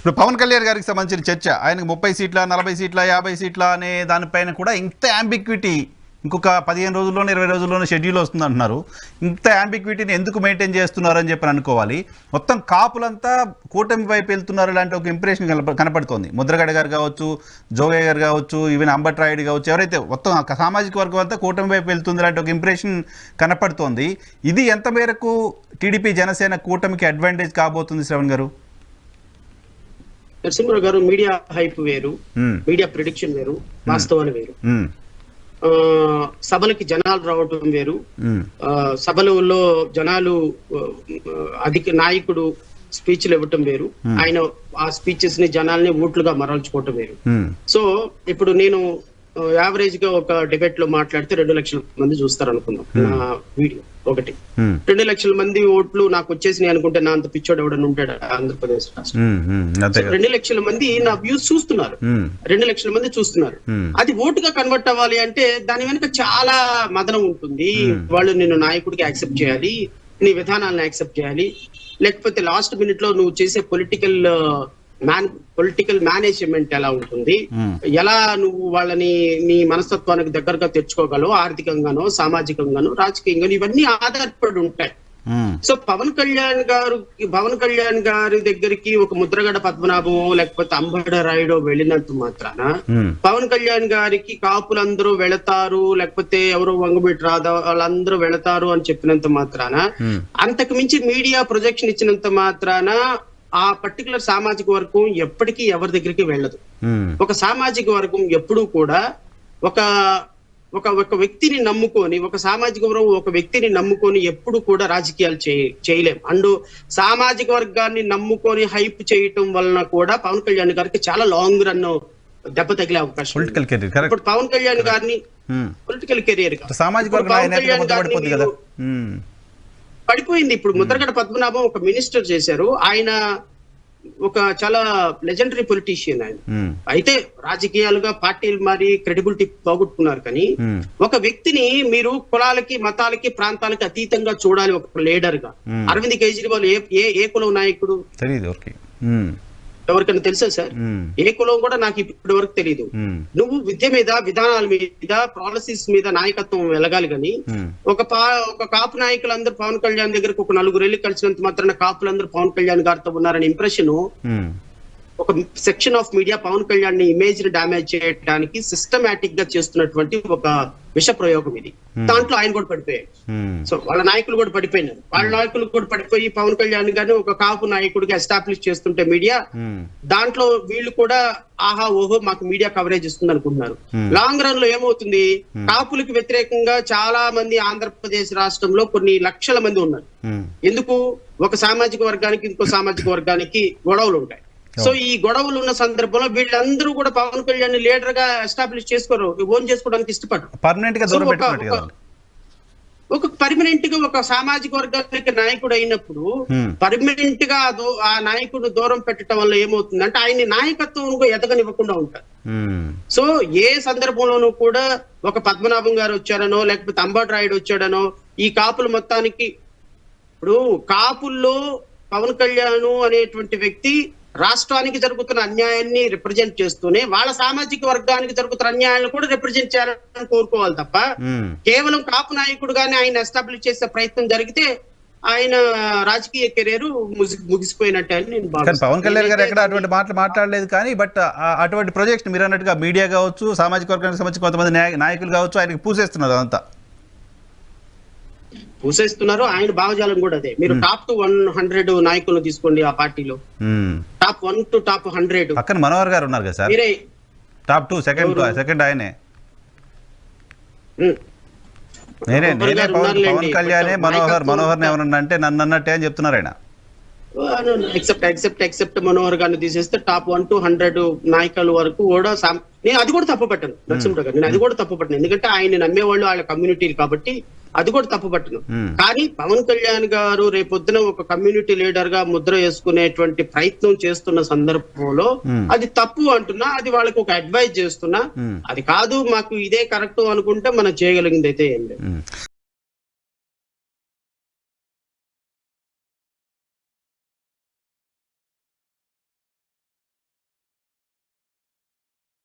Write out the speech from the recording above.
ఇప్పుడు పవన్ కళ్యాణ్ గారికి సంబంధించిన చర్చ, ఆయనకు 30 సీట్ల 40 సీట్ల 50 సీట్ల అనే దానిపైన కూడా ఇంత యాంబిక్విటీ, ఇంకొక 15 రోజుల్లోనే 20 రోజుల్లోనే షెడ్యూల్ వస్తుంది అంటున్నారు. ఇంత యాంబిక్విటీని ఎందుకు మెయింటైన్ చేస్తున్నారు అని చెప్పి అనుకోవాలి. మొత్తం కాపులంతా కూటమి వైపు వెళ్తున్నారు లాంటి ఒక ఇంప్రెషన్ కనపడుతోంది. ముద్రగడ గారు కావచ్చు, జోగయ్య గారు కావచ్చు, ఈవెన్ అంబట్రాయుడు కావచ్చు, ఎవరైతే మొత్తం సామాజిక వర్గం అంతా కూటమి వైపు వెళ్తుంది లాంటి ఒక ఇంప్రెషన్ కనపడుతోంది. ఇది ఎంత మేరకు టీడీపీ జనసేన కూటమికి అడ్వాంటేజ్ కాబోతుంది శ్రవణ్ గారు? నరసింహరావు గారు, మీడియా హైప్ వేరు, మీడియా ప్రిడిక్షన్ వేరు, వాస్తవాలు వేరు. సభలకి జనాలు రావటం వేరు, సభలలో జనాలు అధిక నాయకుడు స్పీచ్లు ఇవ్వటం వేరు, ఆయన ఆ స్పీచెస్ ని జనాల్ని ఓట్లుగా మరల్చుకోవటం వేరు. సో ఇప్పుడు నేను యావరేజ్ గా ఒక డిబేట్ లో మాట్లాడితే 2 లక్షల మంది చూస్తారు అనుకుందాం నా వీడియో. ఒకటి 2 లక్షల మంది ఓట్లు నాకు వచ్చేసినాయి అనుకుంటే నా అంత పిచ్చోడు ఎవడన్నా ఉంటాడు ఆంధ్రప్రదేశ్ రాష్ట్రం? 2 లక్షల మంది నా వ్యూస్ చూస్తున్నారు, 2 లక్షల మంది చూస్తున్నారు. అది ఓటుగా కన్వర్ట్ అవ్వాలి అంటే దాని వెనుక చాలా మదనం ఉంటుంది. వాళ్ళు నిన్ను నాయకుడికి యాక్సెప్ట్ చేయాలి, నీ విధానాలను యాక్సెప్ట్ చేయాలి, లేకపోతే లాస్ట్ మినిట్ లో నువ్వు చేసే పొలిటికల్ మేనేజ్మెంట్ ఎలా ఉంటుంది, ఎలా నువ్వు వాళ్ళని నీ మనస్తత్వానికి దగ్గరగా తెచ్చుకోగలవు, ఆర్థికంగానో సామాజికంగానో రాజకీయంగానో, ఇవన్నీ ఆధారపడి ఉంటాయి. సో పవన్ కళ్యాణ్ గారి దగ్గరికి ఒక ముద్రగడ పద్మనాభమో లేకపోతే అంబడ రాయుడో వెళ్ళినంత మాత్రాన పవన్ కళ్యాణ్ గారికి కాపులందరూ వెళతారు, లేకపోతే ఎవరో వంగబెట్టి రాదా వాళ్ళందరూ వెళతారు అని చెప్పినంత మాత్రాన, అంతకు మించి మీడియా ప్రొజెక్షన్ ఇచ్చినంత మాత్రాన ఆ పర్టికులర్ సామాజిక వర్గం ఎప్పటికీ ఎవరి దగ్గరికి వెళ్ళదు. ఒక సామాజిక వర్గం ఎప్పుడూ కూడా ఒక వ్యక్తిని నమ్ముకొని, ఒక సామాజిక వర్గం ఒక వ్యక్తిని నమ్ముకొని ఎప్పుడు కూడా రాజకీయాలు చేయలేం. అండ్ సామాజిక వర్గాన్ని నమ్ముకొని హైప్ చేయటం వలన కూడా పవన్ కళ్యాణ్ గారికి చాలా లాంగ్ రన్ దెబ్బ తగిలే అవకాశం. ఇప్పుడు పవన్ కళ్యాణ్ గారిని పొలిటికల్ కెరియర్ పడిపోయింది. ఇప్పుడు ముద్రగడ పద్మనాభం ఒక మినిస్టర్ చేశారు, ఆయన ఒక చాలా లెజెండరీ పొలిటీషియన్ ఆయన. అయితే రాజకీయాలుగా పార్టీలు మారి క్రెడిబిలిటీ పోగొట్టుకున్నారు. కానీ ఒక వ్యక్తిని మీరు కులాలకి మతాలకి ప్రాంతాలకి అతీతంగా చూడాలి ఒక లీడర్ గా. అరవింద్ కేజ్రీవాల్ ఏ కులం నాయకుడు ఎవరికైనా తెలుసా సార్? ఏ కులం కూడా నాకు ఇప్పటి వరకు తెలియదు. నువ్వు విద్య మీద, విధానాల మీద, పాలసీస్ మీద నాయకత్వం వెలగాలి. కానీ ఒక కాపు నాయకులందరూ పవన్ కళ్యాణ్ దగ్గరకు ఒక 4 ఏళ్ళు కలిసినంత మాత్రాన కాపులందరూ పవన్ కళ్యాణ్ గారితో ఉన్నారనే ఇంప్రెషన్ ఒక section of media Pawan Kalyan ని ఇమేజ్ ని డామేజ్ చేయడానికి సిస్టమాటిక్ గా చేస్తున్నటువంటి ఒక విష ప్రయోగం ఇది. దాంట్లో ఆయన కూడా పడిపోయాడు. సో వాళ్ళ నాయకులు కూడా పడిపోయినారు. వాళ్ళ నాయకులు కూడా పడిపోయి పవన్ కళ్యాణ్ గారిని ఒక కాపు నాయకుడిగా ఎస్టాబ్లిష్ చేస్తుంటే మీడియా దాంట్లో వీళ్ళు కూడా ఆహా ఓహో మాకు మీడియా కవరేజ్ ఇస్తుంది అనుకుంటున్నారు. లాంగ్ రన్ లో ఏమవుతుంది, కాపులకు వ్యతిరేకంగా చాలా మంది ఆంధ్రప్రదేశ్ రాష్ట్రంలో కొన్ని లక్షల మంది ఉన్నారు. ఎందుకు? ఒక సామాజిక వర్గానికి ఇంకో సామాజిక వర్గానికి గొడవలు ఉంటాయి. సో ఈ గొడవలు ఉన్న సందర్భంలో వీళ్ళందరూ కూడా పవన్ కళ్యాణ్ లీడర్ గా ఎస్టాబ్లిష్ చేసుకోరు, ఓన్ చేసుకోవడానికి ఇష్టపడరు. ఒక పర్మనెంట్ గా ఒక సామాజిక వర్గానికి నాయకుడు అయినప్పుడు పర్మనెంట్ గా ఆ నాయకుడు దూరం పెట్టడం వల్ల ఏమవుతుందంటే ఆయన నాయకత్వం ఎదగనివ్వకుండా ఉంటారు. సో ఏ సందర్భంలోనూ కూడా ఒక పద్మనాభం గారు వచ్చారనో లేకపోతే అంబటి రాయుడు వచ్చాడనో ఈ కాపులు మొత్తానికి, ఇప్పుడు కాపుల్లో పవన్ కళ్యాణ్ అనేటువంటి వ్యక్తి రాష్ట్రానికి జరుగుతున్న అన్యాయాన్ని రిప్రజెంట్ చేస్తూనే వాళ్ళ సామాజిక వర్గానికి జరుగుతున్న అన్యాయాలను కూడా రిప్రజెంట్ చేయాలని కోరుకోవాలి తప్ప కేవలం కాపు నాయకుడుగానే ఆయన ఎస్టాబ్లిష్ చేసే ప్రయత్నం జరిగితే ఆయన రాజకీయ కెరీర్ ముగిసిపోయినట్టే అని నేను భావిస్తాను. పవన్ కళ్యాణ్ గారు ఎక్కడ అటువంటి మాటలు మాట్లాడలేదు. కానీ బట్ అటువంటి ప్రొజెక్ట్ మీరు అన్నట్టుగా మీడియా కావచ్చు, సామాజిక వర్గానికి సంబంధించి కొంతమంది నాయకులు కావచ్చు ఆయనకి పూసేస్తున్నారు. అదంతా పూసేస్తున్నారు. ఆయన భావజాలం కూడా అదే. మీరు టాప్ టు 100 నాయకులను తీసుకోండి ఆ పార్టీలో, టాప్ 1 to టాప్ 100 పక్కన మనోహర్ గారు ఉన్నారు కదా సార్, టాప్ 2 సెకండ్ ఆయనే. నేనే పవన్ కళ్యాణ్ మనోహర్ ఏమన్నా అంటే నన్ను అన్నట్టే అని చెప్తున్నారు ఆయన. ఎక్సెప్ట్ మనోహర్ గారిని తీసేస్తే టాప్ 1 to 100 నాయకుల వరకు కూడా నేను అది కూడా తప్పుపట్టాను నరసింహరావు గారు, నేను అది కూడా తప్పుపట్టాను. ఎందుకంటే ఆయన నమ్మేవాళ్ళు వాళ్ళ కమ్యూనిటీలు కాబట్టి అది కూడా తప్పుపట్టను. కానీ పవన్ కళ్యాణ్ గారు రేపొద్దున ఒక కమ్యూనిటీ లీడర్ గా ముద్ర వేసుకునేటువంటి ప్రయత్నం చేస్తున్న సందర్భంలో అది తప్పు అంటున్నా, అది వాళ్ళకి ఒక అడ్వైజ్ చేస్తున్నా, అది కాదు మాకు ఇదే కరెక్ట్ అనుకుంటే మనం చేయగలిగింది అయితే ఏం లేదు.